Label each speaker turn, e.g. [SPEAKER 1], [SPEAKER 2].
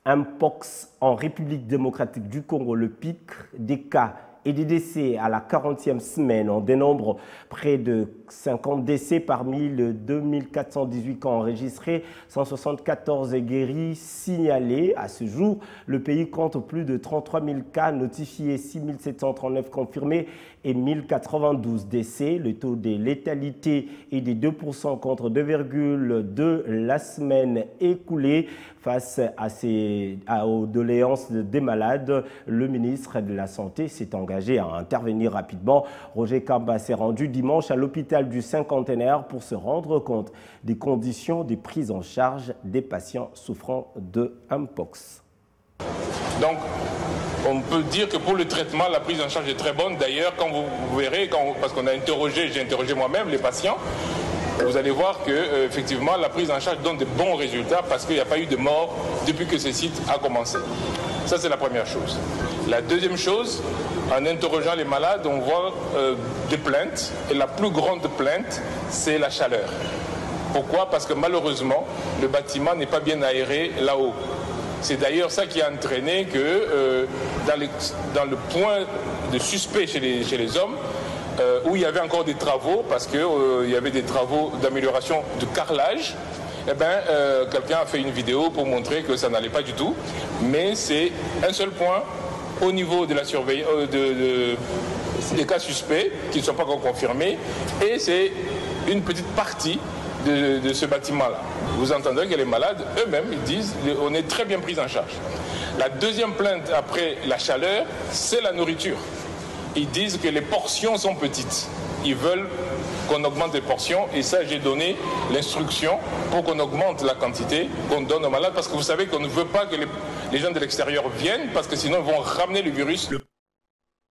[SPEAKER 1] Mpox en République démocratique du Congo, le pic des cas et des décès à la 40e semaine. On dénombre près de 50 décès parmi les 2418 cas enregistrés, 174 guéris signalés. À ce jour, le pays compte plus de 33 000 cas notifiés, 6 739 confirmés et 1092 décès. Le taux de létalité est de 2% contre 2,2 la semaine écoulée. Face aux doléances des malades, le ministre de la Santé s'est engagé à intervenir rapidement. Roger Kamba s'est rendu dimanche à l'hôpital du Cinquantenaire pour se rendre compte des conditions de prise en charge des patients souffrant de Mpox.
[SPEAKER 2] Donc, on peut dire que pour le traitement, la prise en charge est très bonne. D'ailleurs, quand vous verrez, parce qu'on a interrogé, j'ai interrogé moi-même les patients, vous allez voir que effectivement la prise en charge donne de bons résultats parce qu'il n'y a pas eu de mort depuis que ce site a commencé. Ça, c'est la première chose. La deuxième chose, en interrogeant les malades, on voit des plaintes. Et la plus grande plainte, c'est la chaleur. Pourquoi? Parce que malheureusement, le bâtiment n'est pas bien aéré là-haut. C'est d'ailleurs ça qui a entraîné que dans le point de suspect chez les hommes, où il y avait encore des travaux, parce qu'il y avait des travaux d'amélioration de carrelage, quelqu'un a fait une vidéo pour montrer que ça n'allait pas du tout. Mais c'est un seul point au niveau de la surveillance des cas suspects qui ne sont pas encore confirmés, et c'est une petite partie de ce bâtiment-là. Vous entendrez que les malades eux-mêmes, ils disent on est très bien pris en charge. La deuxième plainte après la chaleur, c'est la nourriture. Ils disent que les portions sont petites. Ils veulent qu'on augmente les portions, et ça, j'ai donné l'instruction pour qu'on augmente la quantité qu'on donne aux malades, parce que vous savez qu'on ne veut pas que les gens de l'extérieur viennent, parce que sinon ils vont ramener le virus.